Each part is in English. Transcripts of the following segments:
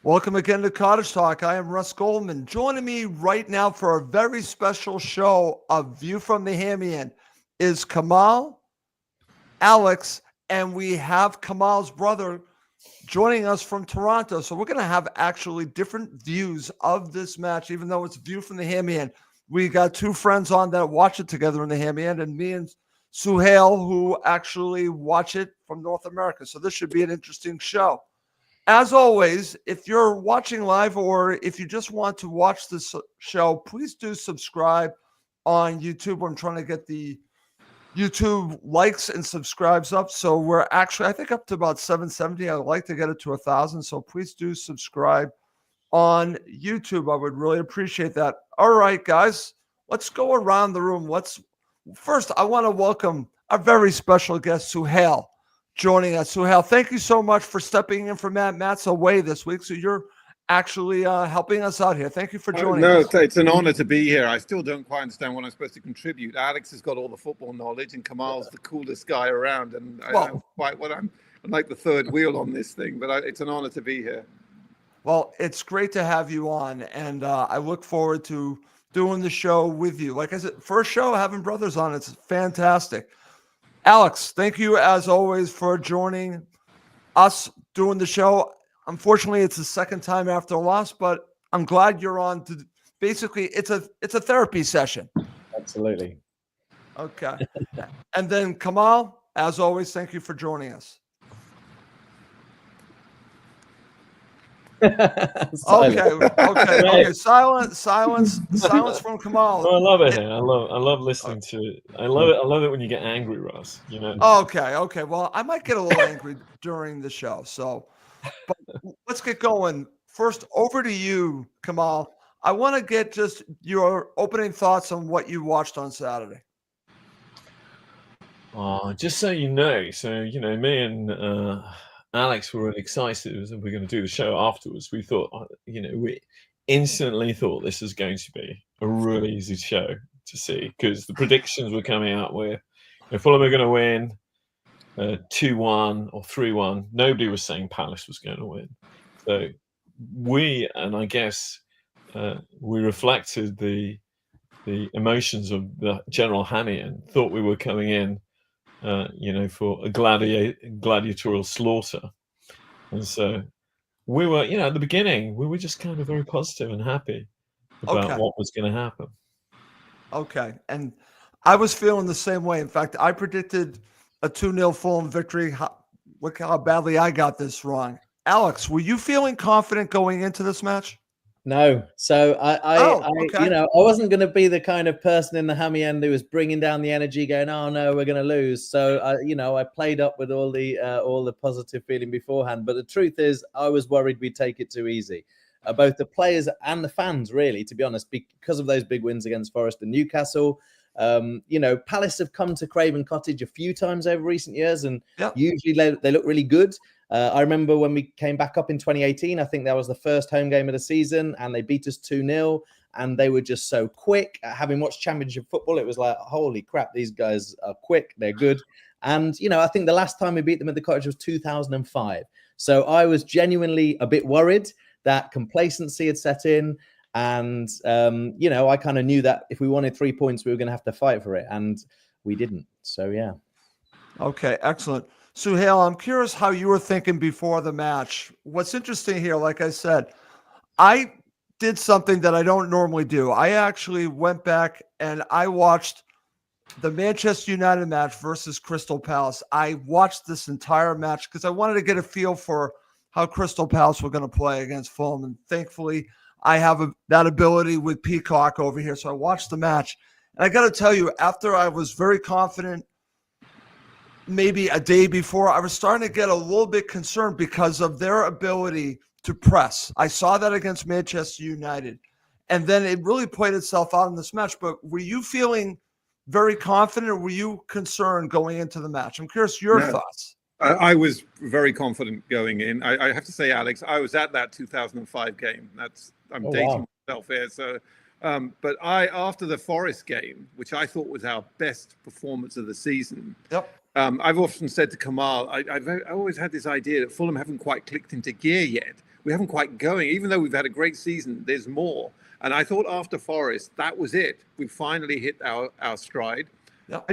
Welcome again to Cottage Talk. I am Russ Goldman. Joining me right now for a very special show of View from the Hammy End is Kamal, Alex, and we have Kamal's brother joining us from Toronto. So we're going to have actually different views of this match, even though it's View from the Hammy End. We got two friends on that watch it together in the Hammy End, and me and Suhail, who actually watch it from North America. So this should be an interesting show. As always, if you're watching live or if you just want to watch this show, please do subscribe on YouTube. I'm trying to get the YouTube likes and subscribes up. So we're actually, I think, up to about 770. I'd like to get it to 1,000. So please do subscribe on YouTube. I would really appreciate that. All right, guys, let's go around the room. First, I want to welcome a very special guest, Suhail, joining us. Suhail, thank you so much for stepping in for Matt. Matt's away this week, so you're actually helping us out here. Thank you for joining us. No, it's an honor to be here. I still don't quite understand what I'm supposed to contribute. Alex has got all the football knowledge, and Kamal's the coolest guy around. And I'm like the third wheel on this thing, but it's an honor to be here. Well, it's great to have you on, and I look forward to doing the show with you. Like I said, first show having brothers on, it's fantastic. Alex, thank you as always for joining us doing the show. Unfortunately, it's the second time after a loss, but I'm glad you're on. Basically, it's a therapy session. Absolutely. Okay. And then Kamal, as always, thank you for joining us. Okay. Silence from Kamal. No, I love it here. I love listening to it. I love it when you get angry, Ross. You know. Okay. Well, I might get a little angry during the show. So, but let's get going. First, over to you, Kamal. I want to get just your opening thoughts on what you watched on Saturday. Just so you know, me and Alex were really excited as we were going to do the show afterwards. We thought, we instantly thought this was going to be a really easy show to see because the predictions were coming out with Fulham are going to win 2-1 or 3-1. Nobody was saying Palace was going to win. So we reflected the emotions of the general Hammy and thought we were coming in for a gladiatorial slaughter. And so we were, at the beginning, we were just kind of very positive and happy about what was going to happen. Okay. And I was feeling the same way. In fact, I predicted a 2-0 Fulham victory. Look how badly I got this wrong. Alex, were you feeling confident going into this match? No. So I wasn't going to be the kind of person in the Hammy end who was bringing down the energy, going, "Oh no, we're going to lose." So I played up with all the positive feeling beforehand. But the truth is, I was worried we'd take it too easy. Both the players and the fans, really, to be honest, because of those big wins against Forest and Newcastle. Palace have come to Craven Cottage a few times over recent years, and usually they look really good. I remember when we came back up in 2018, I think that was the first home game of the season, and they beat us 2-0, and they were just so quick. Having watched Championship football, it was like, holy crap, these guys are quick, they're good. And, I think the last time we beat them at the Cottage was 2005. So I was genuinely a bit worried that complacency had set in, and, I kind of knew that if we wanted 3 points, we were going to have to fight for it, and we didn't. So, yeah. Okay, excellent. Suhail, I'm curious how you were thinking before the match. What's interesting here, like I said, I did something that I don't normally do. I actually went back and I watched the Manchester United match versus Crystal Palace. I watched this entire match because I wanted to get a feel for how Crystal Palace were going to play against Fulham. And thankfully, I have that ability with Peacock over here. So I watched the match. And I got to tell you, after I was very confident, maybe a day before, I was starting to get a little bit concerned because of their ability to press. I saw that against Manchester United. And then it really played itself out in this match. But were you feeling very confident or were you concerned going into the match? I'm curious your thoughts. I was very confident going in. I have to say, Alex, I was at that 2005 game. I'm dating myself here. So, but after the Forest game, which I thought was our best performance of the season, I've often said to Kamal, I've always had this idea that Fulham haven't quite clicked into gear yet. we haven't quite going. Even though we've had a great season, there's more. And I thought after Forest, that was it. We finally hit our stride. Yep.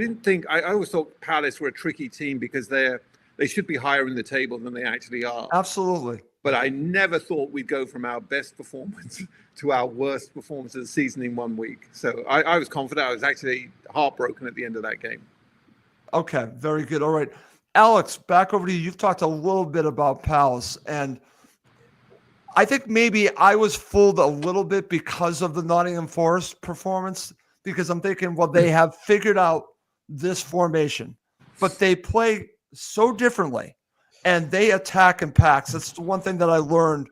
I always thought Palace were a tricky team because they should be higher in the table than they actually are. Absolutely. But I never thought we'd go from our best performance to our worst performance of the season in 1 week. So I was confident. I was actually heartbroken at the end of that game. Okay, very good. All right. Alex, back over to you. You've talked a little bit about Palace, and I think maybe I was fooled a little bit because of the Nottingham Forest performance, because I'm thinking, well, they have figured out this formation, but they play so differently. And they attack in packs. That's the one thing that I learned.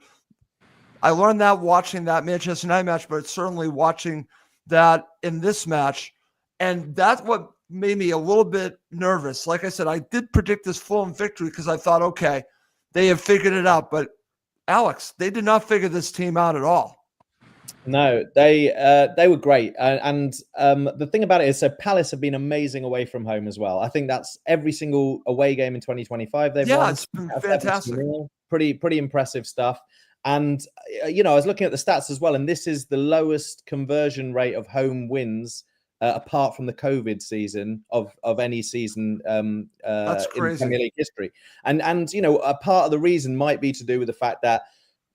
I learned that watching that Manchester United match, but certainly watching that in this match. And that's what made me a little bit nervous. Like I said, I did predict this Fulham victory because I thought, okay, they have figured it out. But Alex, they did not figure this team out at all. No, they were great, and the thing about it is, so Palace have been amazing away from home as well. I think that's every single away game in 2025 they've won. It's been fantastic. Pretty impressive stuff. And I was looking at the stats as well, and this is the lowest conversion rate of home wins apart from the COVID season of any season That's crazy. in Premier League history. And a part of the reason might be to do with the fact that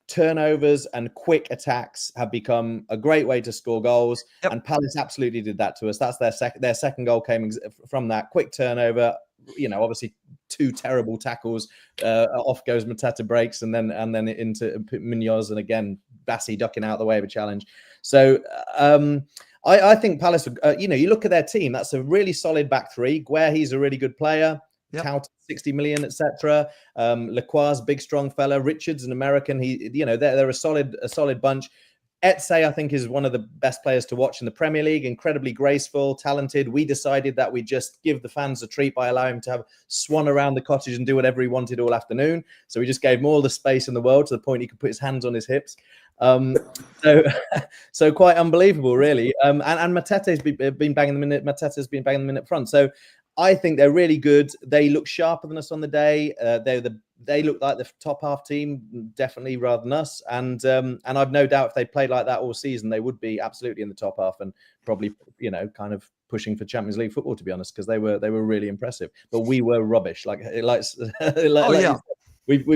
turnovers and quick attacks have become a great way to score goals. Yep. And Palace absolutely did that to us. That's their second goal came from that quick turnover. Obviously 2 terrible tackles. Off goes Mateta, breaks, and then into Munoz, and again Bassi ducking out the way of a challenge. So I think Palace. You look at their team. That's a really solid back three. Guerre, he's a really good player. Touted 60 million, etc. Lacroix's big, strong fella. Richards, an American. They're a solid bunch. Etse, I think, is one of the best players to watch in the Premier League. Incredibly graceful, talented. We decided that we'd just give the fans a treat by allowing him to have swan around the cottage and do whatever he wanted all afternoon. So we just gave him all the space in the world to the point he could put his hands on his hips. So quite unbelievable, really. And Mateta's been banging them in. Mateta's been banging them in up front. So I think they're really good. They look sharper than us on the day. They look like the top half team, definitely, rather than us. And I've no doubt if they played like that all season, they would be absolutely in the top half and probably, kind of pushing for Champions League football, to be honest, because they were really impressive. But we were rubbish. We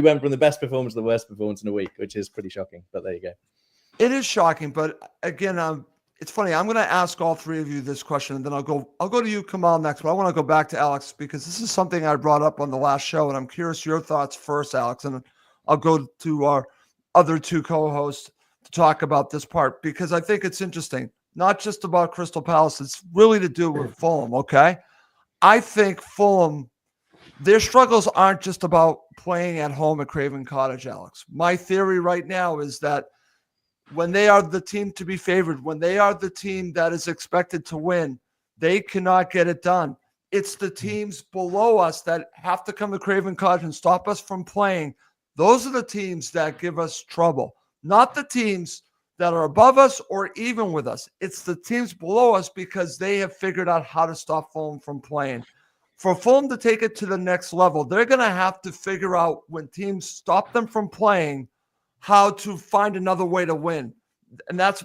went from the best performance to the worst performance in a week, which is pretty shocking. But there you go. It is shocking, but again, it's funny. I'm going to ask all three of you this question, and then I'll go to you, Kamal, next. But I want to go back to Alex because this is something I brought up on the last show, and I'm curious your thoughts first, Alex, and I'll go to our other 2 co-hosts to talk about this part because I think it's interesting. Not just about Crystal Palace; it's really to do with Fulham. Okay, I think Fulham, their struggles aren't just about playing at home at Craven Cottage, Alex. My theory right now is that when they are the team to be favored, when they are the team that is expected to win, they cannot get it done. It's the teams below us that have to come to Craven Cottage and stop us from playing. Those are the teams that give us trouble, not the teams that are above us or even with us. It's the teams below us because they have figured out how to stop Fulham from playing. For Fulham to take it to the next level, they're going to have to figure out when teams stop them from playing how to find another way to win. And that's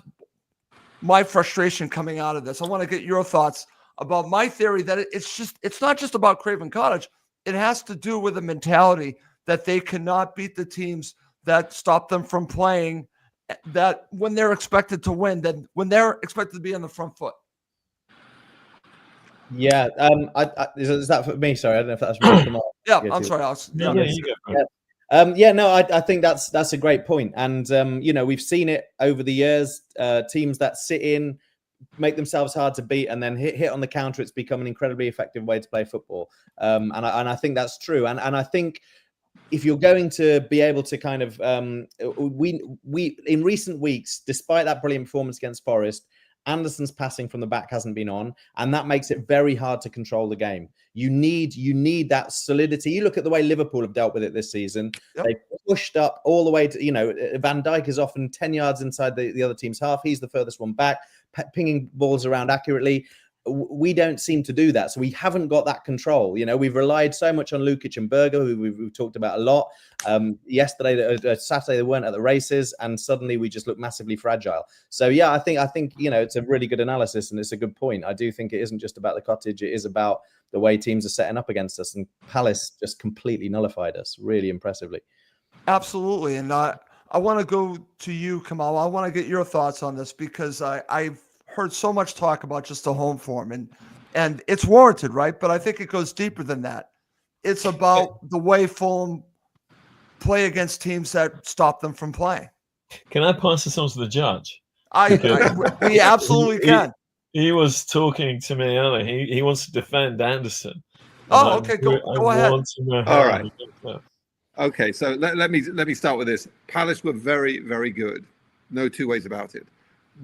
my frustration coming out of this. I want to get your thoughts about my theory that it's not just about Craven Cottage. It has to do with a mentality that they cannot beat the teams that stop them from playing, that when they're expected to win, that when they're expected to be on the front foot. Yeah. Is that for me? Sorry, I don't know if that's really Yeah, I'm sorry, Alex. Yeah, you go. I think that's a great point. And, we've seen it over the years, teams that sit in, make themselves hard to beat, and then hit on the counter. It's become an incredibly effective way to play football. And I think that's true. And I think if you're going to be able to kind of, we in recent weeks, despite that brilliant performance against Forest, Anderson's passing from the back hasn't been on, and that makes it very hard to control the game. You need that solidity. You look at the way Liverpool have dealt with it this season. Yep. They pushed up all the way to, Van Dijk is often 10 yards inside the other team's half. He's the furthest one back, pinging balls around accurately. we don't seem to do that. So we haven't got that control. You know, we've relied so much on Lukic and Berger, who we've talked about a lot. Saturday, they weren't at the races, and suddenly we just look massively fragile. So yeah, I think you know, it's a really good analysis, and it's a good point. I do think it isn't just about the Cottage; it is about the way teams are setting up against us. And Palace just completely nullified us, really impressively. Absolutely, and I want to go to you, Kamal. I want to get your thoughts on this because I've heard so much talk about just the home form, and it's warranted, right? But I think it goes deeper than that. It's about the way Fulham play against teams that stop them from playing. Can I pass this on to the judge? We absolutely can. He was talking to me earlier. He wants to defend Anderson. Oh, okay. Go ahead. All right. Okay, so let me start with this. Palace were very, very good. No two ways about it.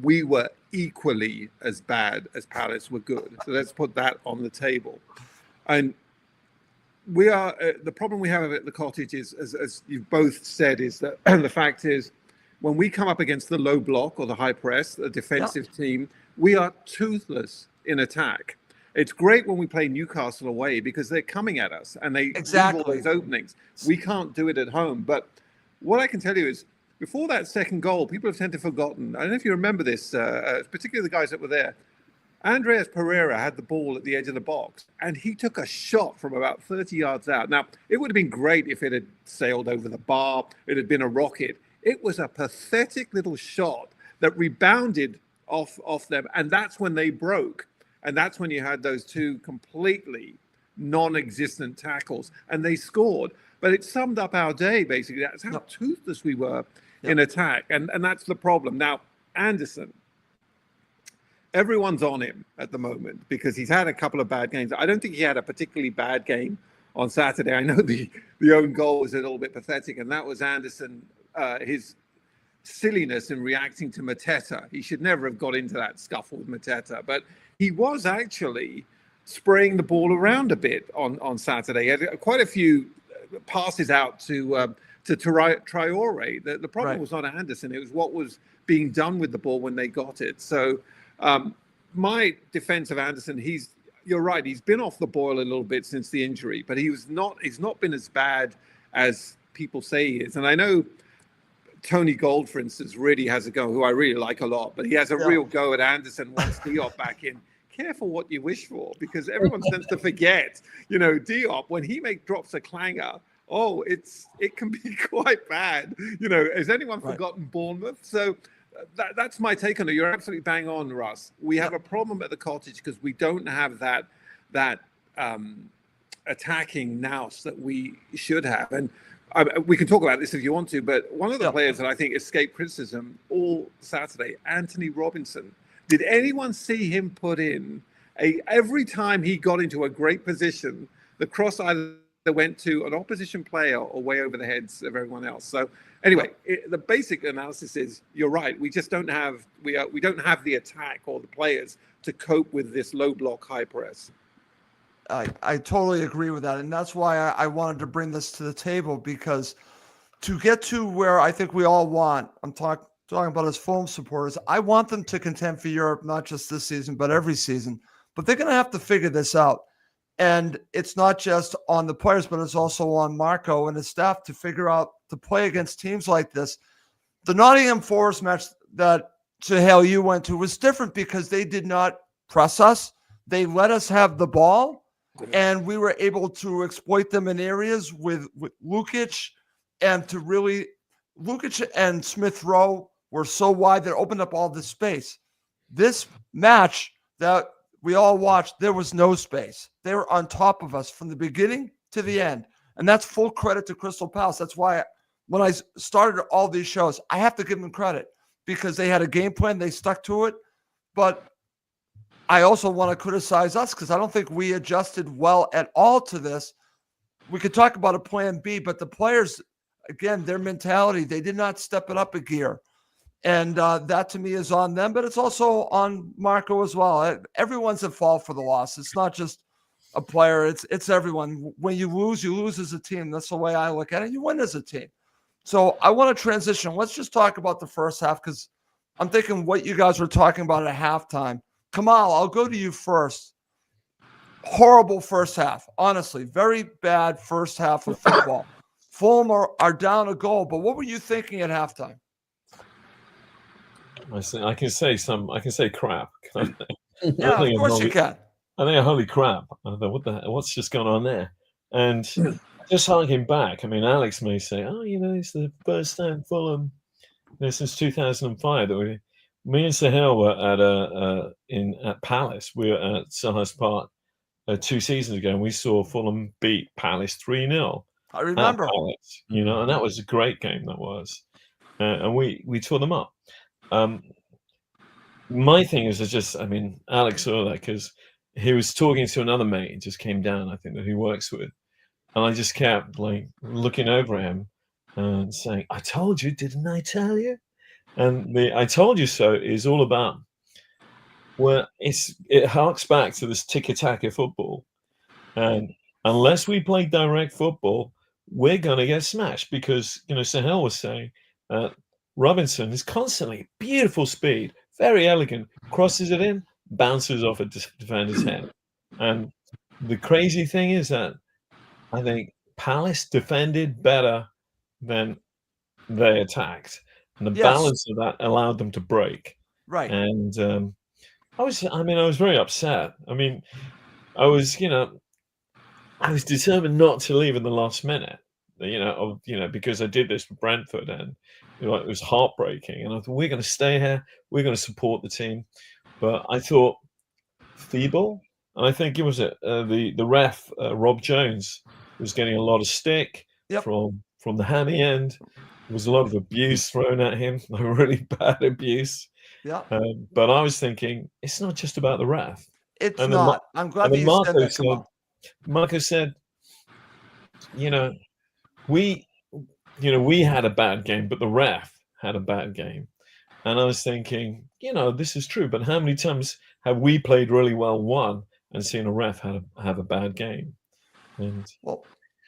We were equally as bad as Palace were good. So let's put that on the table. And we are the problem we have at the Cottage is, as you've both said, is that the fact is when we come up against the low block or the high press, the defensive team, we are toothless in attack. It's great when we play Newcastle away because they're coming at us and they leave all those openings. We can't do it at home. But what I can tell you is before that second goal, people have tend to forgotten. I don't know if you remember this, particularly the guys that were there. Andreas Pereira had the ball at the edge of the box and he took a shot from about 30 yards out. Now, it would have been great if it had sailed over the bar. It had been a rocket. It was a pathetic little shot that rebounded off them. And that's when they broke. And that's when you had those two completely non-existent tackles and they scored. But it summed up our day, basically. That's how toothless we were in attack. And that's the problem. Now, Anderson, everyone's on him at the moment because he's had a couple of bad games. I don't think he had a particularly bad game on Saturday. I know the own goal was a little bit pathetic, and that was Anderson, his silliness in reacting to Mateta. He should never have got into that scuffle with Mateta. But he was actually spraying the ball around a bit on Saturday. He had quite a few passes out to Traore. The problem was not Anderson. It was what was being done with the ball when they got it. So my defense of Anderson, you're right. He's been off the boil a little bit since the injury, but he's not been as bad as people say he is. And I know Tony Gold, for instance, really has a go, who I really like a lot, but he has a real go at Anderson once Diop back in. Careful what you wish for, because everyone tends to forget, Diop, when he drops a clanger, it can be quite bad. Has anyone forgotten Bournemouth? So that's my take on it. You're absolutely bang on, Russ. We have a problem at the Cottage because we don't have that attacking nous that we should have. And we can talk about this if you want to, but one of the players that I think escaped criticism all Saturday, Anthony Robinson. Did anyone see him put in every time he got into a great position, the cross either went to an opposition player or way over the heads of everyone else? So anyway, the basic analysis is you're right. We just don't have we don't have the attack or the players to cope with this low block high press. I totally agree with that. And that's why I wanted to bring this to the table, because to get to where I think we all want, I'm talking about as Fulham supporters, I want them to contend for Europe, not just this season, but every season. But they're going to have to figure this out. And it's not just on the players, but it's also on Marco and his staff to figure out to play against teams like this. The Nottingham Forest match that Sahel you went to was different because they did not press us. They let us have the ball, and we were able to exploit them in areas with Lukic, and Lukic and Smith Rowe were so wide that it opened up all this space. This match that we all watched, there was no space. They were on top of us from the beginning to the end. And that's full credit to Crystal Palace. That's why when I started all these shows, I have to give them credit because they had a game plan. They stuck to it. But I also want to criticize us because I don't think we adjusted well at all to this. We could talk about a plan B, but the players, again, their mentality, they did not step it up a gear. And that to me is on them, but it's also on Marco as well. Everyone's at fault for the loss. It's not just a player. It's everyone. When you lose as a team. That's the way I look at it. You win as a team. So I want to transition. Let's just talk about the first half, because I'm thinking what you guys were talking about at halftime. Kamal, I'll go to you first. Horrible first half. Honestly, very bad first half of football. Fulham are down a goal, but what were you thinking at halftime? I can say crap. Yeah, of course you can. I think, holy crap! I thought, what's just gone on there? And just harking back, I mean, Alex may say, "Oh, it's the first time Fulham since 2005 that me and Sahel were at Palace. We were at Selhurst Park 2 seasons ago, and we saw Fulham beat Palace 3-0. I remember. At Palace, and that was a great game. That was, and we tore them up. My thing is Alex saw that because he was talking to another mate. He just came down, I think, that he works with, and I just kept looking over at him and saying, "I told you, didn't I tell you?" And the "I told you so" is all about it harks back to this tiki-taka football, and unless we play direct football, we're gonna get smashed because Sahel was saying Robinson is constantly beautiful speed, very elegant, crosses it in, bounces off a defender's head. And the crazy thing is that I think Palace defended better than they attacked, and the balance of that allowed them to break. Right. And I was very upset. I was determined not to leave in the last minute. Because I did this for Brentford, and it was heartbreaking. And I thought, we're going to stay here, we're going to support the team. But I thought feeble, and I think it was the ref Rob Jones was getting a lot of stick from the Hammy end. There was a lot of abuse thrown at him, really bad abuse. Yeah. But I was thinking, it's not just about the ref. It's not. I'm glad that you said that. Marco said, we had a bad game, but the ref had a bad game. And I was thinking, this is true, but how many times have we played really well, won, and seen a ref have a bad game? And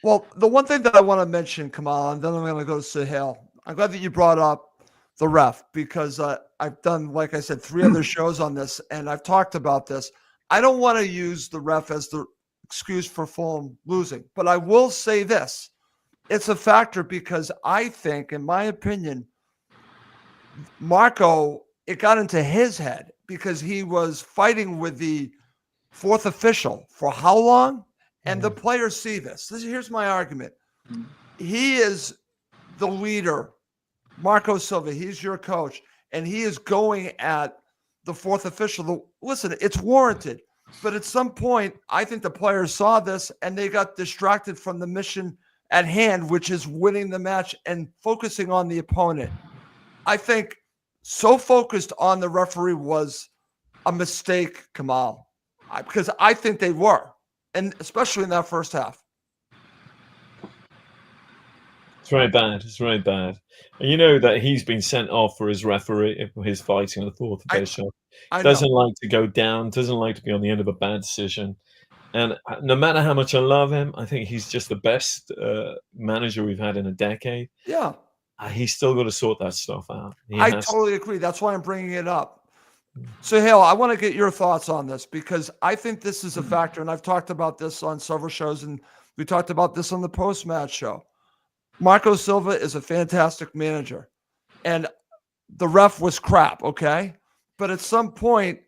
well, the one thing that I want to mention, Kamal, and then I'm going to go to Sahel. I'm glad that you brought up the ref because I've done, like I said, 3 other shows on this, and I've talked about this. I don't want to use the ref as the excuse for Fulham losing, but I will say this. It's a factor because I think, in my opinion, Marco, it got into his head because he was fighting with the 4th official for how long? And the players see this. Here's my argument. He is the leader, Marco Silva. He's your coach, and he is going at the 4th official. Listen, it's warranted. But at some point, I think the players saw this, and they got distracted from the mission at hand, which is winning the match and focusing on the opponent. I think so focused on the referee was a mistake, Kamal, because I think they were, and especially in that first half. It's very bad. It's very bad. And you know that he's been sent off for his referee, his fighting on the 4th official. Doesn't like to go down, doesn't like to be on the end of a bad decision. And no matter how much I love him, I think he's just the best manager we've had in a decade. Yeah. He's still got to sort that stuff out. I totally agree. That's why I'm bringing it up. So, Hale, I want to get your thoughts on this because I think this is a factor, and I've talked about this on several shows, and we talked about this on the post-match show. Marco Silva is a fantastic manager, and the ref was crap, okay? But at some point,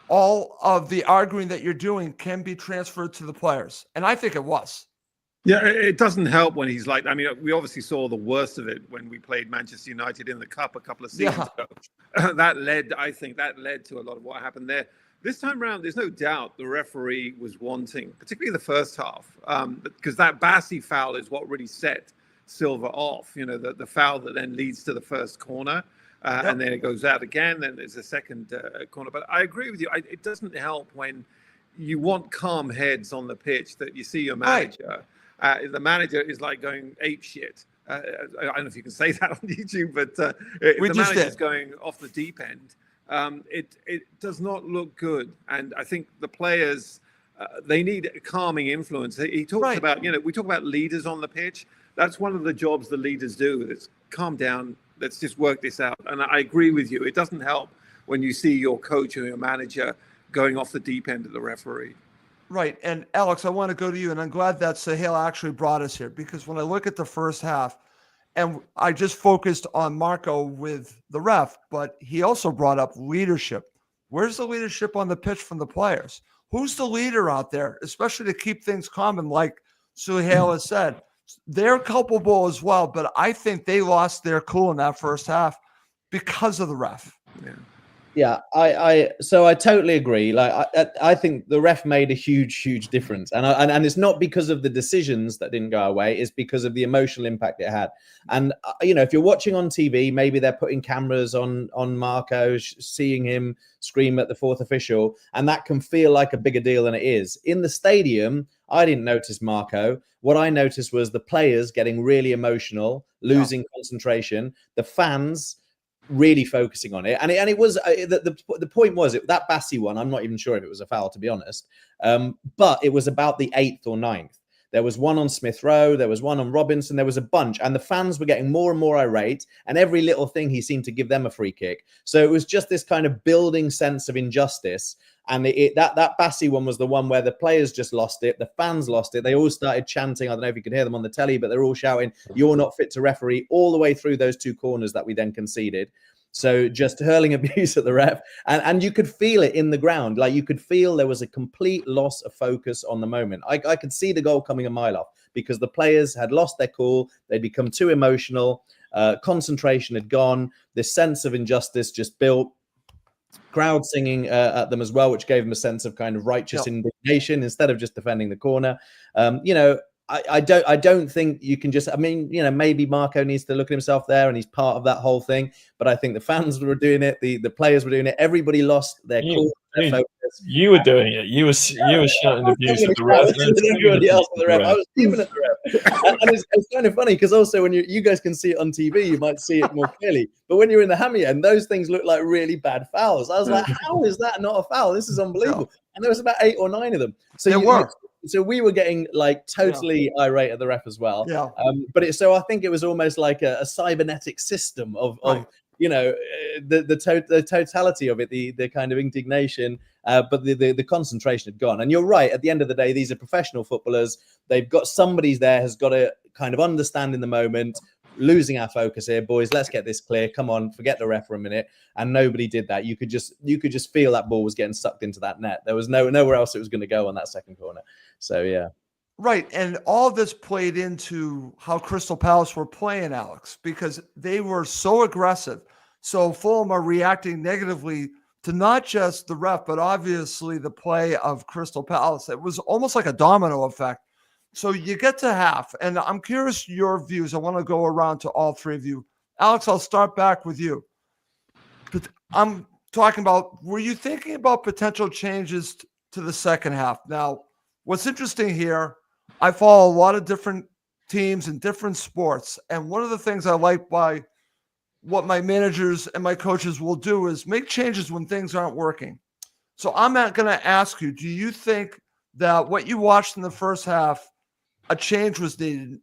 all of the arguing that you're doing can be transferred to the players, and I think it was. Yeah, it doesn't help when he's like, we obviously saw the worst of it when we played Manchester United in the Cup a couple of seasons ago. That led to a lot of what happened there. This time around, there's no doubt the referee was wanting, particularly the first half, because that Bassi foul is what really set Silva off, the foul that then leads to the first corner. And then it goes out again, then there's a second corner. But I agree with you. It doesn't help when you want calm heads on the pitch that you see your manager. Right. The manager is like going ape shit. I don't know if you can say that on YouTube, but the manager's going off the deep end. It does not look good. And I think the players, they need a calming influence. He talks about, we talk about leaders on the pitch. That's one of the jobs the leaders do. It's calm down. Let's just work this out. And I agree with you. It doesn't help when you see your coach or your manager going off the deep end of the referee. Right. And Alex, I want to go to you, and I'm glad that Sahil actually brought us here, because when I look at the first half, and I just focused on Marco with the ref, but he also brought up leadership. Where's the leadership on the pitch from the players? Who's the leader out there, especially to keep things calm? And like Suhail has said, they're culpable as well, but I think they lost their cool in that first half because of the ref. Yeah, so I totally agree. Like, I think the ref made a huge difference, and it's not because of the decisions that didn't go our way. It's because of the emotional impact it had. And you know, if you're watching on TV, maybe they're putting cameras on Marco, seeing him scream at the fourth official, and that can feel like a bigger deal than it is. In the stadium, I didn't notice Marco. What I noticed was the players getting really emotional, losing concentration, the fans really focusing on it, and it was the point was that Bassey one. I'm not even sure if it was a foul, to be honest, but it was about the 8th or 9th. There was one on Smith Rowe, there was one on Robinson, there was a bunch, and the fans were getting more and more irate, and every little thing he seemed to give them a free kick. So it was just this kind of building sense of injustice. And that Bassey one was the one where the players just lost it, the fans lost it. They all started chanting. I don't know if you could hear them on the telly, but they're all shouting, "You're not fit to referee," all the way through those 2 corners that we then conceded. So just hurling abuse at the ref, and you could feel it in the ground. Like, you could feel there was a complete loss of focus on the moment. I could see the goal coming a mile off, because the players had lost their cool. They'd become too emotional. Concentration had gone. This sense of injustice just built. Crowd singing at them as well, which gave them a sense of kind of righteous indignation instead of just defending the corner. You know, I don't think you can just, I mean, you know, maybe Marco needs to look at himself there, and he's part of that whole thing. But I think the fans were doing it, the players were doing it. Everybody lost their cool, their focus. You were doing it. You were shouting abuse at the ref. Everybody else at the ref. I was screaming at the ref. And it's kind of funny, because also when you guys can see it on TV, you might see it more clearly. But when you're in the Hammy end, those things look like really bad fouls. I was like, how is that not a foul? This is unbelievable. And there was about 8 or 9 of them. So we were getting like totally irate at the ref as well. But so I think it was almost like a cybernetic system of you know, the totality of it, the kind of indignation, but the concentration had gone. And you're right, at the end of the day, these are professional footballers. They've got somebody there has got to kind of understand in the moment, losing our focus here, boys, let's get this clear. Come on, forget the ref for a minute. And nobody did that. You could just feel that ball was getting sucked into that net. There was nowhere else it was going to go on that second corner. So yeah. Right. And all of this played into how Crystal Palace were playing, Alex, because they were so aggressive. So Fulham are reacting negatively to not just the ref, but obviously the play of Crystal Palace. It was almost like a domino effect. So you get to half, and I'm curious your views. I want to go around to all 3 of you. Alex, I'll start back with you. But I'm talking about, were you thinking about potential changes to the second half? Now, what's interesting here, I follow a lot of different teams in different sports. And one of the things I like by what my managers and my coaches will do is make changes when things aren't working. So I'm not going to ask you, do you think that what you watched in the first half, a change was needed?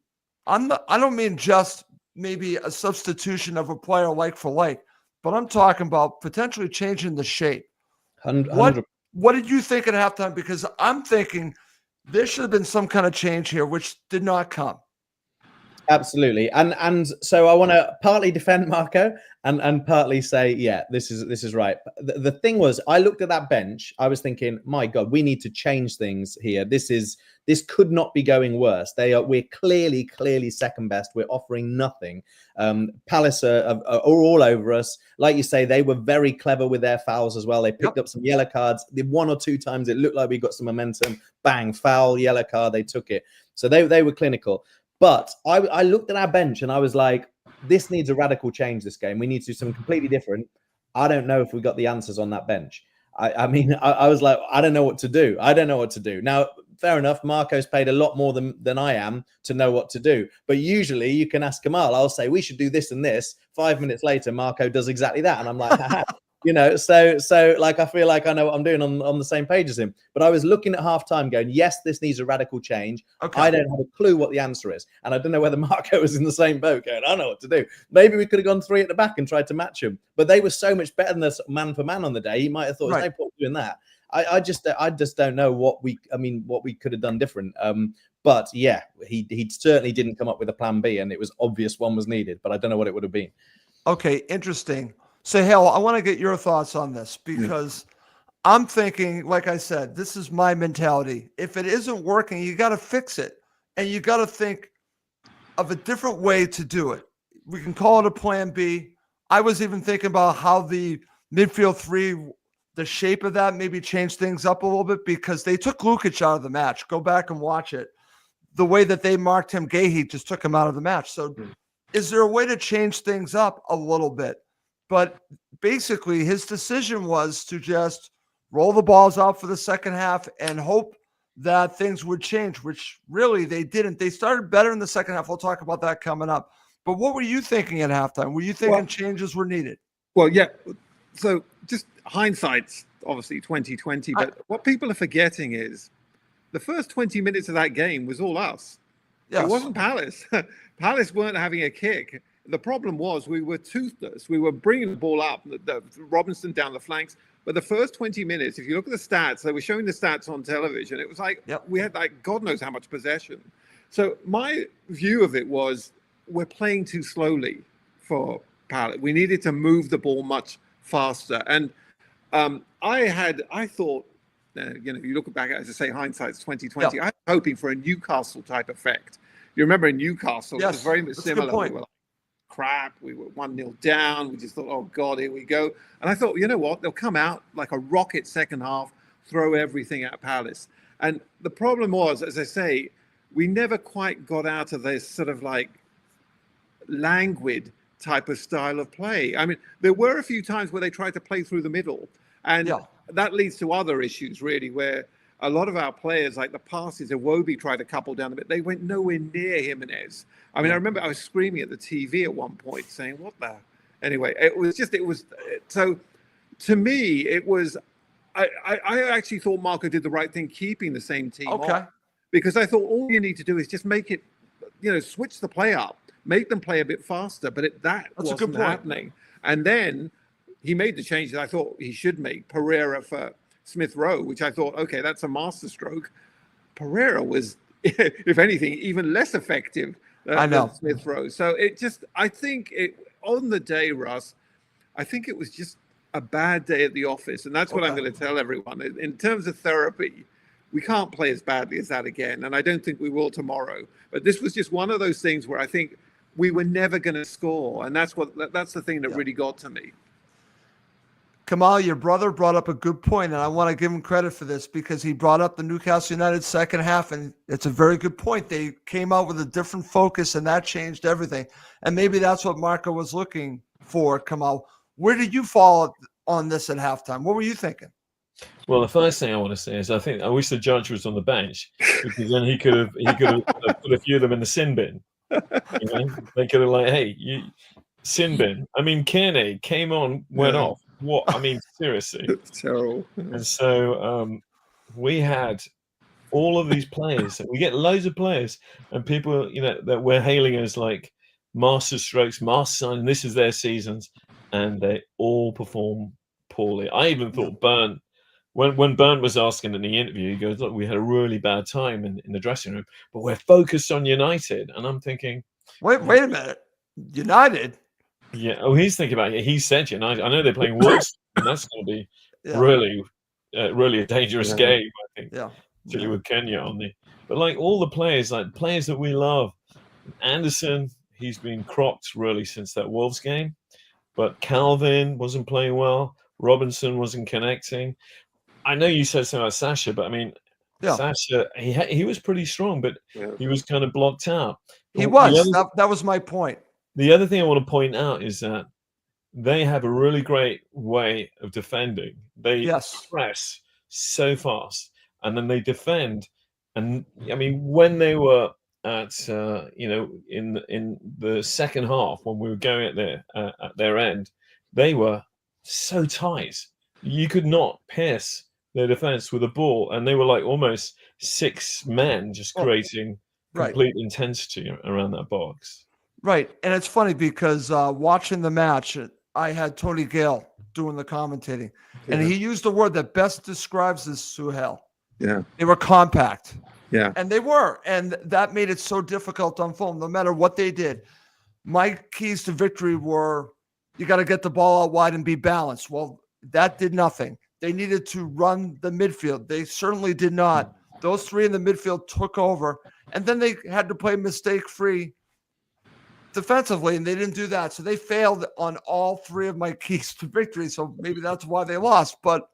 I don't mean just maybe a substitution of a player like for like, but I'm talking about potentially changing the shape. 100%. What did you think at halftime? Because I'm thinking there should have been some kind of change here, which did not come. Absolutely. And so I want to partly defend Marco and partly say, yeah, this is right. The thing was, I looked at that bench. I was thinking, my God, we need to change things here. This could not be going worse. We're clearly second best. We're offering nothing. Palace are all over us. Like you say, they were very clever with their fouls as well. They picked up some yellow cards. The 1 or 2 times it looked like we got some momentum. Bang, foul, yellow card. They took it. So they were clinical. But I looked at our bench and I was like, this needs a radical change this game. We need to do something completely different. I don't know if we got the answers on that bench. I mean, I was like, I don't know what to do. Now, fair enough. Marco's paid a lot more than I am to know what to do. But usually you can ask Kamal. I'll say, we should do this and this. 5 minutes later, Marco does exactly that. And I'm like, So like I feel like I know what I'm doing on the same page as him. But I was looking at halftime going, yes, this needs a radical change. Okay. I don't have a clue what the answer is. And I don't know whether Marco was in the same boat going, I don't know what to do. Maybe we could have gone 3 at the back and tried to match him. But they were so much better than us man for man on the day. He might have thought, there's no point doing that. I just don't know what we could have done different. But yeah, he certainly didn't come up with a plan B, and it was obvious one was needed, but I don't know what it would have been. Okay, interesting. So Hale, I want to get your thoughts on this because I'm thinking, like I said, this is my mentality. If it isn't working, you got to fix it, and you got to think of a different way to do it. We can call it a plan B. I was even thinking about how the midfield three, the shape of that maybe changed things up a little bit because they took Lukic out of the match. Go back and watch it. The way that they marked him, Gahey just took him out of the match. So is there a way to change things up a little bit? But basically his decision was to just roll the balls out for the second half and hope that things would change, which really they didn't. They started better in the second half. We'll talk about that coming up. But what were you thinking at halftime? Were you thinking changes were needed? Well, yeah. So just hindsight's obviously 2020, but what people are forgetting is the first 20 minutes of that game was all us. Yes. It wasn't Palace. Palace weren't having a kick. The problem was we were toothless. We were bringing the ball up, the Robinson down the flanks. But the first 20 minutes, if you look at the stats, they were showing the stats on television. It was like we had like God knows how much possession. So my view of it was we're playing too slowly for Palace. We needed to move the ball much faster. And I thought, you look back, as I say, hindsight's 2020. I was hoping for a Newcastle type effect. You remember in Newcastle, it was very much similar. We were like, crap, we were 1-0 down. We just thought, oh God, here we go. And I thought, you know what? They'll come out like a rocket second half, throw everything at Palace. And the problem was, as I say, we never quite got out of this sort of like languid type of style of play. I mean, there were a few times where they tried to play through the middle, and that leads to other issues really, where a lot of our players, like the passes, Iwobi tried to couple down a bit, they went nowhere near Jimenez. I mean, I remember I was screaming at the TV at one point saying, what the? Anyway, it was so to me, it was, I actually thought Marco did the right thing keeping the same team on, because I thought all you need to do is just make it, switch the play up, make them play a bit faster, but that wasn't happening. And then he made the change that I thought he should make, Pereira for Smith Rowe, which I thought, okay, that's a masterstroke. Pereira was, if anything, even less effective than Smith Rowe. So I think on the day, Russ, I think it was just a bad day at the office. And that's what I'm going to tell everyone. In terms of therapy, we can't play as badly as that again. And I don't think we will tomorrow. But this was just one of those things where I think we were never going to score. And that's the thing that really got to me. Kamal, your brother brought up a good point, and I want to give him credit for this because he brought up the Newcastle United second half, and it's a very good point. They came out with a different focus, and that changed everything. And maybe that's what Marco was looking for, Kamal. Where did you fall on this at halftime? What were you thinking? Well, the first thing I want to say is I wish the judge was on the bench, because then he could have put a few of them in the sin bin. They could have hey, you sin bin. I mean, Kearney came on, went off. What? I mean, seriously. It's terrible. And so we had all of these players. We get loads of players, and people, that we're hailing as like master strokes, master sign, and this is their seasons, and they all perform poorly. I even thought Burn, when Burn was asking in the interview, he goes, look, we had a really bad time in the dressing room, but we're focused on United. And I'm thinking, wait a minute. United? Yeah. Oh, he's thinking about it. He said United. I know they're playing Wolves, and that's going to be really a dangerous game, I think. Particularly with Kenya on the. But like all the players that we love, Anderson, he's been crocked really since that Wolves game. But Calvin wasn't playing well. Robinson wasn't connecting. I know you said something about Sasha, but I mean, Sasha, he was pretty strong, but he was kind of blocked out. He was. That was my point. The other thing I want to point out is that they have a really great way of defending. They press so fast, and then they defend. And I mean, when they were at in the second half, when we were going at their end, they were so tight. You could not pierce their defense with a ball, and they were like almost 6 men just creating complete intensity around that box. Right. And it's funny because watching the match, I had Tony Gale doing the commentating, and he used the word that best describes this, Suhail. Yeah. They were compact. Yeah. And they were. And that made it so difficult on Fulham, no matter what they did. My keys to victory were you got to get the ball out wide and be balanced. Well, that did nothing. They needed to run the midfield. They certainly did not. Those three in the midfield took over, and then they had to play mistake-free defensively, and they didn't do that. So they failed on all three of my keys to victory. So maybe that's why they lost. But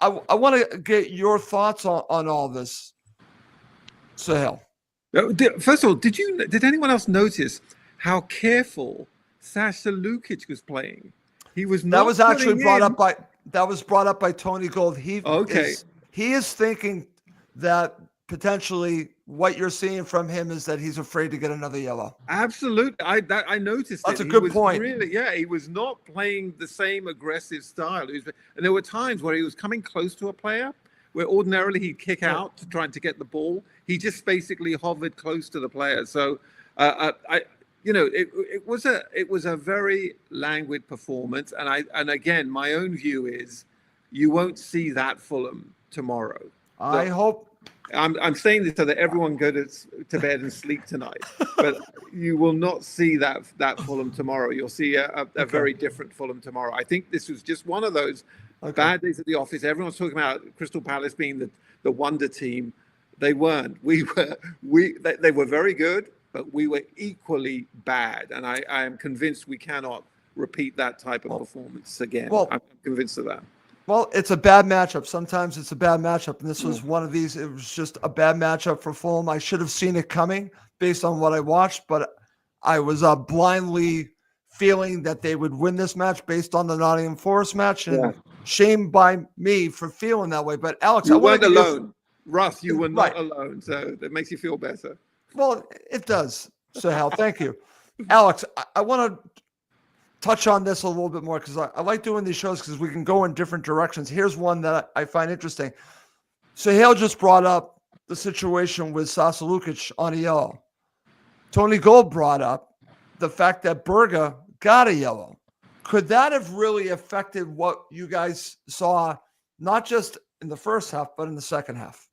I want to get your thoughts on all this, Suhail. First of all, did anyone else notice how careful Sasha Lukic was playing? He was not. That was actually brought up by Tony Gold. He is thinking that potentially what you're seeing from him is that he's afraid to get another yellow. Absolutely. I noticed that's a good point. Really, he was not playing the same aggressive style. And there were times where he was coming close to a player where ordinarily he'd kick out to trying to get the ball. He just basically hovered close to the player. So it was a very languid performance. And again, my own view is you won't see that Fulham tomorrow. I hope. I'm saying this so that everyone go to bed and sleep tonight, but you will not see that Fulham tomorrow. You'll see a very different Fulham tomorrow. I think this was just one of those bad days at the office. Everyone's talking about Crystal Palace being the wonder team. They weren't. They were very good, but we were equally bad. And I am convinced we cannot repeat that type of performance again. Well, I'm convinced of that. Well, it's a bad matchup. Sometimes it's a bad matchup, and this was one of these. It was just a bad matchup for Fulham. I should have seen it coming based on what I watched, but I was blindly feeling that they would win this match based on the Nottingham Forest match, and shame by me for feeling that way. But Alex, you weren't alone. Russ, you were not alone, so that makes you feel better. Well, it does. So, Hal, thank you. Alex, I want to touch on this a little bit more because I like doing these shows because we can go in different directions. Here's one that I find interesting. So Hale just brought up the situation with Sasha Lukic on a yellow. Tony Gold brought up the fact that Berga got a yellow. Could that have really affected what you guys saw, not just in the first half, but in the second half?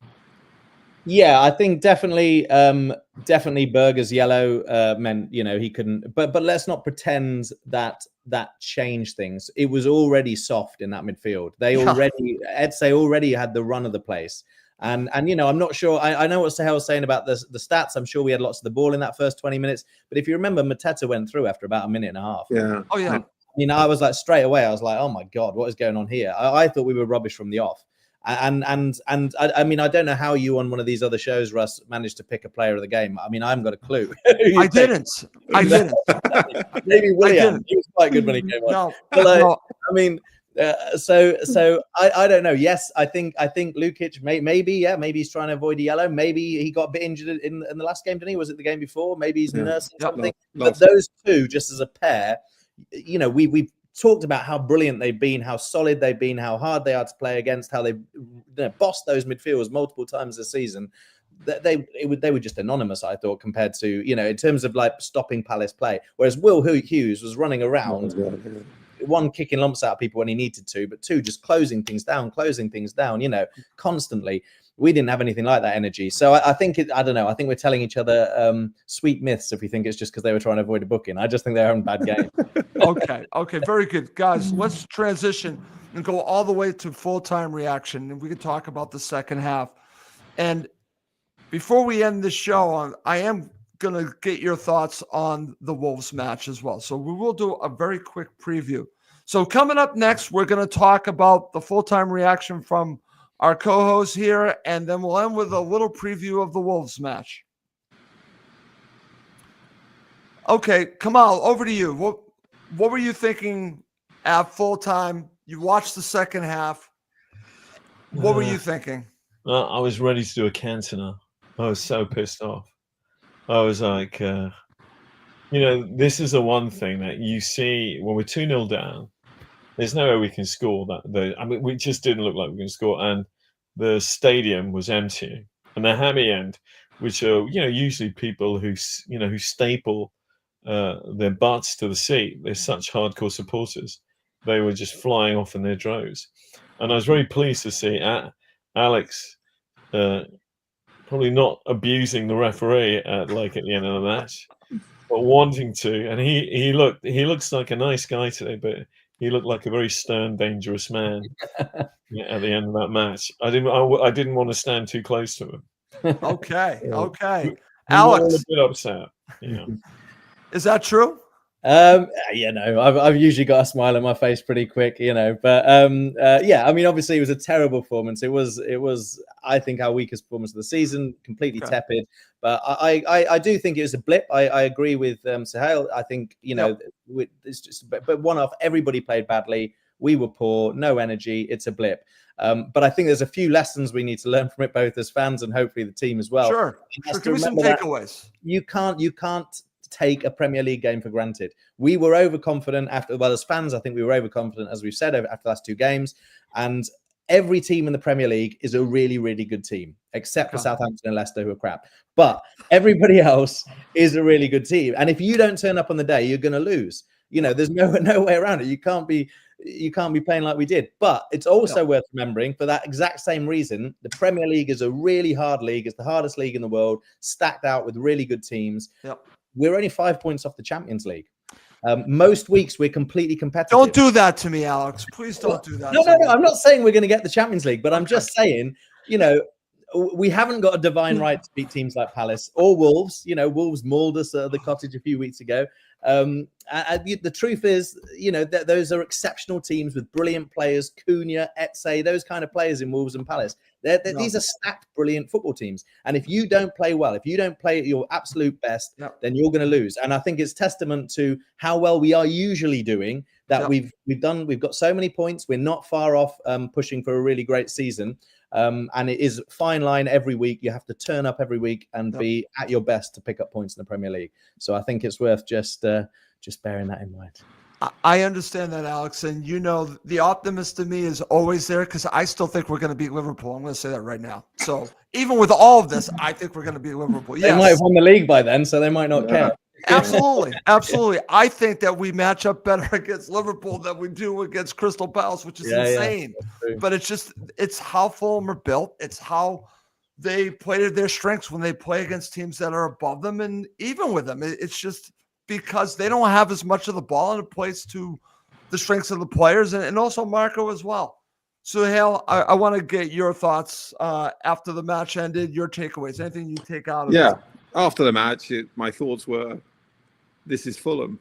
Yeah, I think definitely Berger's yellow meant, he couldn't. But let's not pretend that changed things. It was already soft in that midfield. Eze already had the run of the place. And I'm not sure. I know what Sahel was saying about the stats. I'm sure we had lots of the ball in that first 20 minutes. But if you remember, Mateta went through after about a minute and a half. Yeah. Oh yeah. I was like straight away. I was like, oh my God, what is going on here? I thought we were rubbish from the off. And I mean, I don't know how you on one of these other shows, Russ, managed to pick a player of the game. I mean, I haven't got a clue. I didn't. Maybe William. He was quite good when he came on. No. I mean, so I don't know. Yes, I think Lukic maybe he's trying to avoid a yellow. Maybe he got a bit injured in the last game, didn't he? Was it the game before? Maybe he's nursing something. But those two, just as a pair, we've talked about how brilliant they've been, how solid they've been, how hard they are to play against, how they've bossed those midfielders multiple times this season. They were just anonymous, I thought, compared to, in terms of like stopping Palace play. Whereas Will Hughes was running around, one, kicking lumps out of people when he needed to, but two, just closing things down, constantly. We didn't have anything like that energy. So I think I don't know. I think we're telling each other sweet myths if we think it's just because they were trying to avoid a booking. I just think they're having a bad game. Okay. Very good. Guys, let's transition and go all the way to full-time reaction. And we can talk about the second half. And before we end the show, I am going to get your thoughts on the Wolves match as well. So we will do a very quick preview. So coming up next, we're going to talk about the full-time reaction from our co-host here, and then we'll end with a little preview of the Wolves match. Okay, Kamal, over to you. What were you thinking at full time? You watched the second half. What were you thinking? I was ready to do a Cantona. I was so pissed off. I was like, this is the one thing that you see when we're 2-0 down. there's no way we can score that. I mean, we just didn't look like we can score, and the stadium was empty. And the Hammy end, which are usually people who who staple their butts to the seat. They're such hardcore supporters. They were just flying off in their droves, and I was very pleased to see Alex probably not abusing the referee at the end of the match, but wanting to. And he looks like a nice guy today, but he looked like a very stern, dangerous man at the end of that match. I didn't want to stand too close to him. Okay. We Alex, were a bit upset. Yeah. Is that true? I've usually got a smile on my face pretty quick, but I mean, obviously it was a terrible performance. It was I think our weakest performance of the season, completely tepid, but I do think it was a blip. I agree with Sahel. I think it's just but one off. Everybody played badly. We were poor, no energy. It's a blip. But I think there's a few lessons we need to learn from it, both as fans and hopefully the team as well. Sure. Give me some takeaways. You can't take a Premier League game for granted. We were overconfident as fans. I think we were overconfident, as we've said, after the last two games. And every team in the Premier League is a really, really good team, except for Southampton and Leicester, who are crap. But everybody else is a really good team. And if you don't turn up on the day, you're going to lose. There's no way around it. You can't be playing like we did. But it's also worth remembering, for that exact same reason, the Premier League is a really hard league. It's the hardest league in the world, stacked out with really good teams. Yep. We're only 5 points off the Champions League. Most weeks we're completely competitive. Don't do that to me, Alex. Please don't do that. No. I'm not saying we're going to get the Champions League, but I'm just saying, we haven't got a divine right to beat teams like Palace or Wolves. Wolves mauled us at the Cottage a few weeks ago. The truth is, those are exceptional teams with brilliant players, Cunha, Etse, those kind of players in Wolves and Palace. These are stacked, brilliant football teams. And if you don't play well, if you don't play at your absolute best, then you're going to lose. And I think it's testament to how well we are usually doing that we've got so many points. We're not far off pushing for a really great season. And it is a fine line every week. You have to turn up every week and be at your best to pick up points in the Premier League. So I think it's worth just bearing that in mind. I understand that, Alex. And the optimist in me is always there, because I still think we're going to beat Liverpool. I'm going to say that right now. So even with all of this, I think we're going to beat Liverpool. They might have won the league by then, so they might not care. Absolutely. I think that we match up better against Liverpool than we do against Crystal Palace, which is insane. But it's how Fulham are built. It's how they play to their strengths when they play against teams that are above them and even with them. It's just because they don't have as much of the ball, and it plays to the strengths of the players and also Marco as well. So, Hale, I want to get your thoughts after the match ended, your takeaways, anything you take out of it. After the match, my thoughts were, this is Fulham,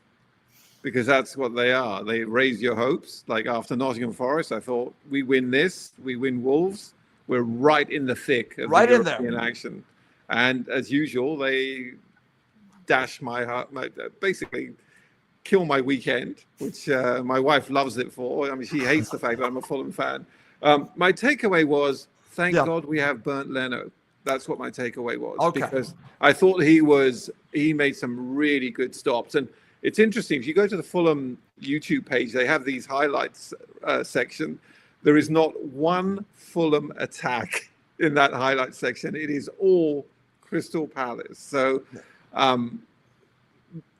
because that's what they are. They raise your hopes. Like after Nottingham Forest, I thought, we win this, we win Wolves, we're right in the thick of the European action. And as usual, they dash my heart, basically kill my weekend, which my wife loves it for. I mean, she hates the fact that I'm a Fulham fan. My takeaway was, thank God we have Bernd Leno. That's what my takeaway was, because I thought he made some really good stops. And it's interesting, if you go to the Fulham YouTube page, they have these highlights section. There is not one Fulham attack in that highlight section. It is all Crystal Palace. So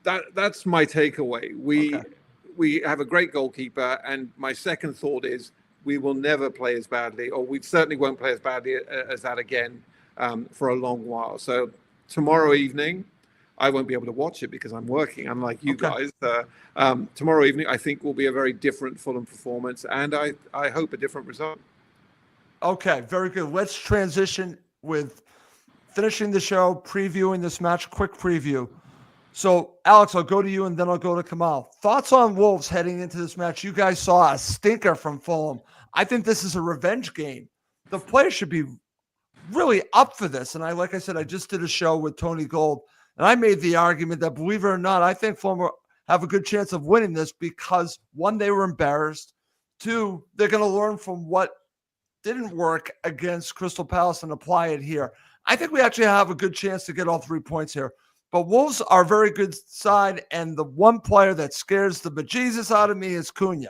that's my takeaway. We have a great goalkeeper, and my second thought is we will never play as badly, or we certainly won't play as badly as that again for a long while. So tomorrow evening, I won't be able to watch it because I'm working, unlike you guys. Tomorrow evening, I think will be a very different Fulham performance, and I hope a different result. Okay, very good. Let's transition with finishing the show, previewing this match, quick preview. So, Alex, I'll go to you and then I'll go to Kamal. Thoughts on Wolves heading into this match? You guys saw a stinker from Fulham. I think this is a revenge game. The players should be really up for this. And like I said, I just did a show with Tony Gold, and I made the argument that, believe it or not, I think Fulham have a good chance of winning this because, one, they were embarrassed. Two, they're going to learn from what didn't work against Crystal Palace and apply it here. I think we actually have a good chance to get all 3 points here. But Wolves are a very good side, and the one player that scares the bejesus out of me is Cunha.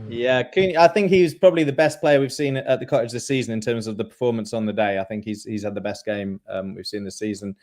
Yeah, I think he's probably the best player we've seen at the Cottage this season in terms of the performance on the day. I think he's had the best game we've seen this season.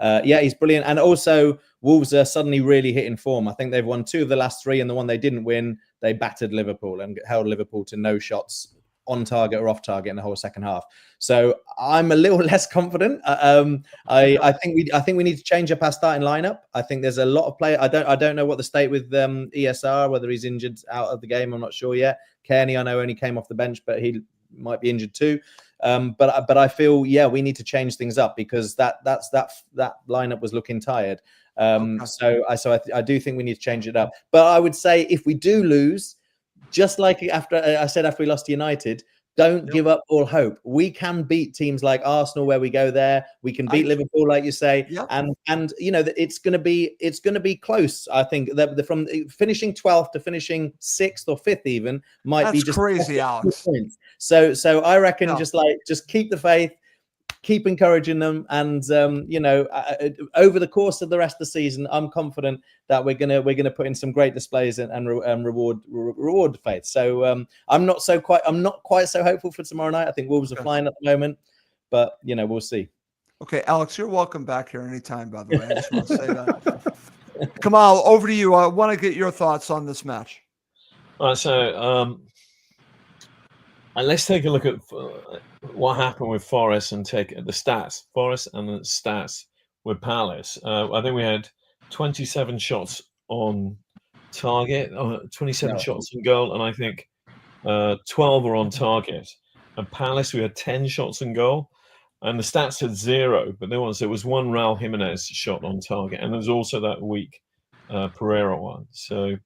Yeah, he's brilliant. And also, Wolves are suddenly really hitting form. I think they've won 2 of the last 3, and the one they didn't win, they battered Liverpool and held Liverpool to no shots on target or off target in the whole second half. So I'm a little less confident. I think we need to change up our starting lineup. I think there's a lot of players. I don't know what the state with ESR, whether he's injured out of the game. I'm not sure yet. Kearney, I know, only came off the bench, but he might be injured too. But I feel, we need to change things up because that lineup was looking tired. So I do think we need to change it up. But I would say if we do lose, just like after we lost to United, don't give up all hope. We can beat teams like Arsenal where we go there. We can beat Liverpool, like you say, and it's going to be close. I think that from finishing 12th to finishing 6th or 5th even might be just crazy, Alex. So I reckon just keep the faith. Keep encouraging them, and over the course of the rest of the season, I'm confident that we're gonna put in some great displays and reward the faith. So I'm not quite so hopeful for tomorrow night. I think Wolves are flying at the moment, but we'll see. Okay, Alex, you're welcome back here anytime. By the way, I just want to say that. Kamal, over to you. I want to get your thoughts on this match. All right, so let's take a look at what happened with Forest and take the stats. Forest and the stats with Palace. I think we had 27 shots on target, 27 shots on goal, and I think 12 were on target. And Palace, we had 10 shots on goal, and the stats said 0, but there was one Raul Jimenez shot on target, and there's also that weak Pereira one. So.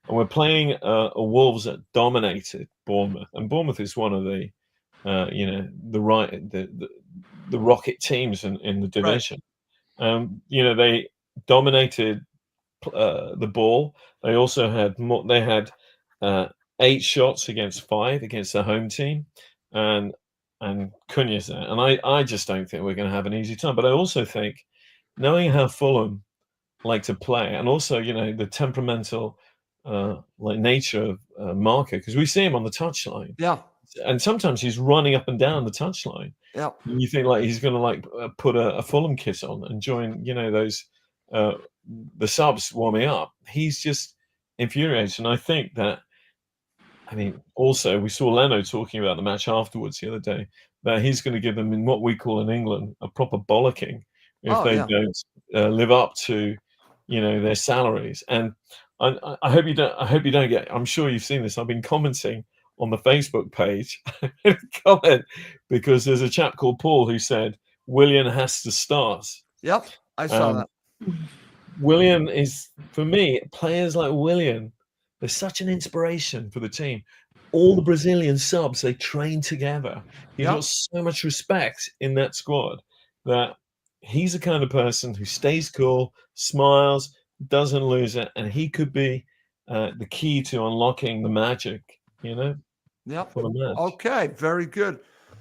And we're playing a Wolves that dominated Bournemouth, and Bournemouth is one of the, the rocket teams in the division. Right. They dominated the ball. They also had 8 shots against 5 against the home team, and Cunha's there. And I just don't think we're going to have an easy time. But I also think, knowing how Fulham like to play, and also the temperamental. Nature of Marco, because we see him on the touchline. Yeah. And sometimes he's running up and down the touchline. Yeah. And you think he's going to put a Fulham kiss on and join, those the subs warming up. He's just infuriated. And I think that, also we saw Leno talking about the match afterwards the other day, that he's going to give them, in what we call in England, a proper bollocking if they don't live up to, their salaries. And I hope you don't get. I'm sure you've seen this. I've been commenting on the Facebook page in a comment because there's a chap called Paul who said Willian has to start. Yep, I saw that. Willian is, for me, players like Willian, they're such an inspiration for the team. All the Brazilian subs, they train together. He's got so much respect in that squad that he's the kind of person who stays cool, smiles, doesn't lose it, and he could be the key to unlocking the magic, for the match. Okay, very good.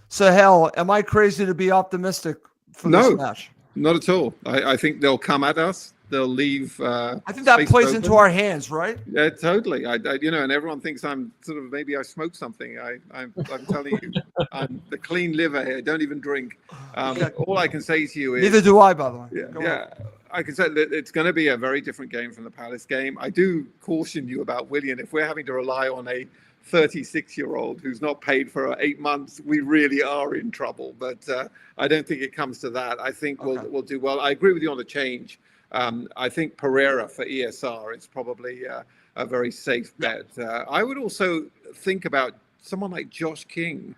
So, Hal, am I crazy to be optimistic for this match? Not at all. I think they'll come at us. They'll leave. I think that plays open into our hands, right? Yeah, totally. And everyone thinks I'm sort of, maybe I smoke something. I'm telling you, I'm the clean liver here. Don't even drink. All I can say to you is, neither do I, by the way. Yeah. I can say that it's going to be a very different game from the Palace game. I do caution you about Willian. If we're having to rely on a 36-year-old who's not paid for 8 months, we really are in trouble. But I don't think it comes to that. I think we'll do well. I agree with you on the change. I think Pereira for ESR is probably a very safe bet. I would also think about someone like Josh King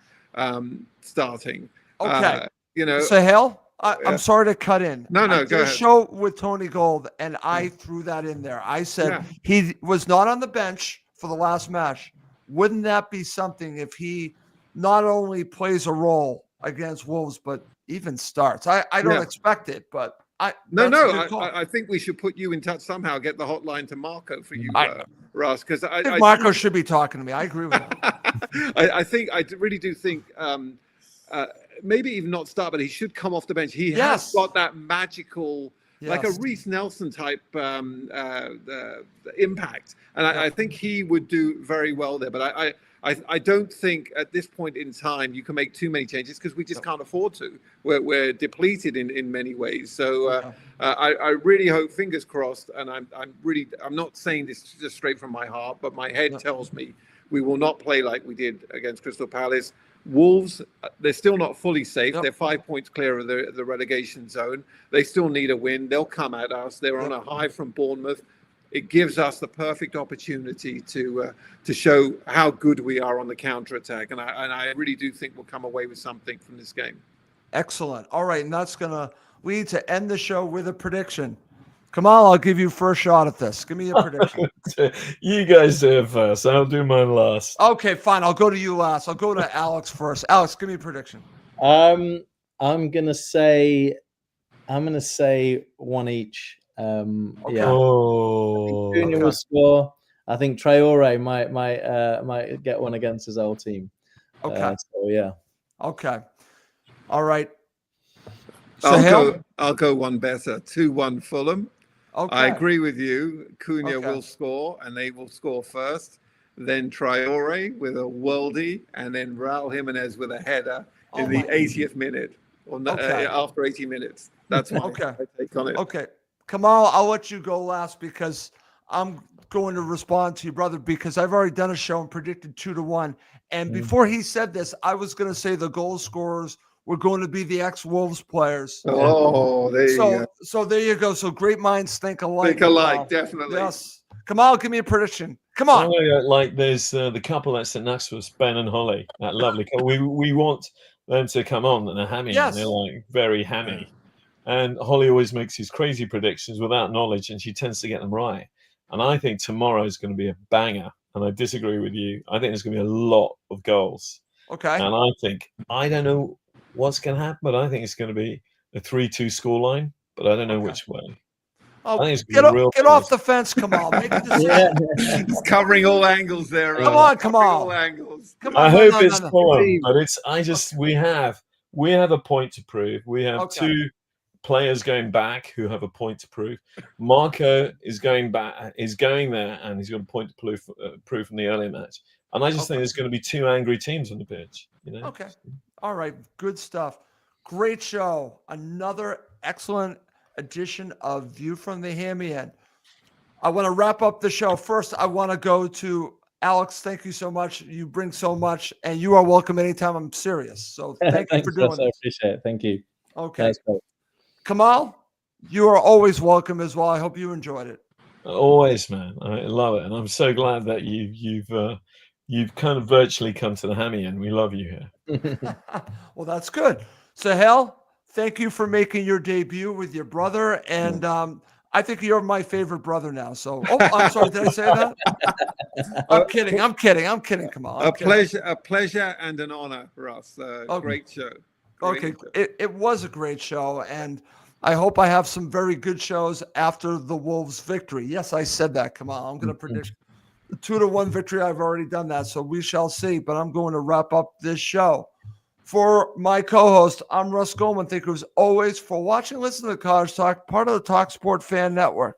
starting. Okay. So, Hale, I'm sorry to cut in. No, go ahead. Show with Tony Gold, and I threw that in there. I said he was not on the bench for the last match. Wouldn't that be something if he not only plays a role against Wolves, but even starts? I don't expect it, but I think we should put you in touch somehow. Get the hotline to Marco for you, Russ, because I think Marco should be talking to me. I agree with him. I really do think. Maybe even not start, but he should come off the bench. He has got that magical like a Reece Nelson type impact. And I think he would do very well there. But I don't think at this point in time you can make too many changes because we just can't afford to. We're depleted in many ways. So I really hope, fingers crossed, and I'm not saying this just straight from my heart, but my head tells me we will not play like we did against Crystal Palace. Wolves, they're still not fully safe. They're 5 points clear of the relegation zone. They still need a win. They'll come at us. They're on a high from Bournemouth. It gives us the perfect opportunity to show how good we are on the counter-attack. And I really do think we'll come away with something from this game. Excellent. All right, and that's going to lead to end the show with a prediction. Kamal, I'll give you first shot at this. Give me a prediction. You guys do it first. I'll do mine last. Okay, fine. I'll go to you last. I'll go to Alex first. Alex, give me a prediction. I'm gonna say one each. Okay. I think Junior will score. I think Traore might get one against his old team. Okay. So yeah. Okay. All right. I'll go one better. 2-1 Fulham. Okay. I agree with you. Cunha will score, and they will score first. Then Traore with a worldie, and then Raul Jimenez with a header in the 80th minute, or after 80 minutes. That's my take on it. Okay. Kamal, I'll let you go last because I'm going to respond to your brother because I've already done a show and predicted 2-1. And before he said this, I was going to say the goal scorers were going to be the ex-Wolves players. Oh, there you go. So there you go. So great minds think alike. Think alike, definitely. Yes. Kamal, give me a prediction. Come on. Like there's the couple that's sitting next to us, Ben and Holly. That lovely couple. We want them to come on, and they're Hammy. Yes. They're like very Hammy. And Holly always makes these crazy predictions without knowledge, and she tends to get them right. And I think tomorrow is going to be a banger. And I disagree with you. I think there's going to be a lot of goals. Okay. And I don't know what's going to happen, but I think it's going to be a 3-2 scoreline. But I don't know which way. Oh, get off the fence, Kamal. Make a decision. He's covering all angles there. Come on, Kamal. All angles. Come on. I hope it's Fulham, but we have a point to prove. We have two players going back who have a point to prove. Marco is going there, and he's got a point to prove from the earlier match. And I just think there's going to be two angry teams on the pitch. Okay. All right. Good stuff. Great show. Another excellent edition of View from the Hammy End. I want to wrap up the show. First, I want to go to Alex. Thank you so much. You bring so much, and you are welcome anytime. I'm serious. So thank you for doing this. I appreciate it. Thank you. Okay. Kamal, you are always welcome as well. I hope you enjoyed it. Always, man. I love it, and I'm so glad that you've kind of virtually come to the Hammy End. We love you here. Well, that's good. Sahel, thank you for making your debut with your brother, and I think you're my favorite brother now. So, I'm sorry, did I say that? I'm kidding. Kamal. A pleasure, and an honor, Russ. Great show. It was a great show, and I hope I have some very good shows after the Wolves' victory. Yes, I said that. Come on, I'm going to predict the 2-1 victory. I've already done that, so we shall see. But I'm going to wrap up this show. For my co-host, I'm Russ Goldman. Thank you as always for watching. Listen to the Cottage Talk, part of the Talk Sport Fan Network.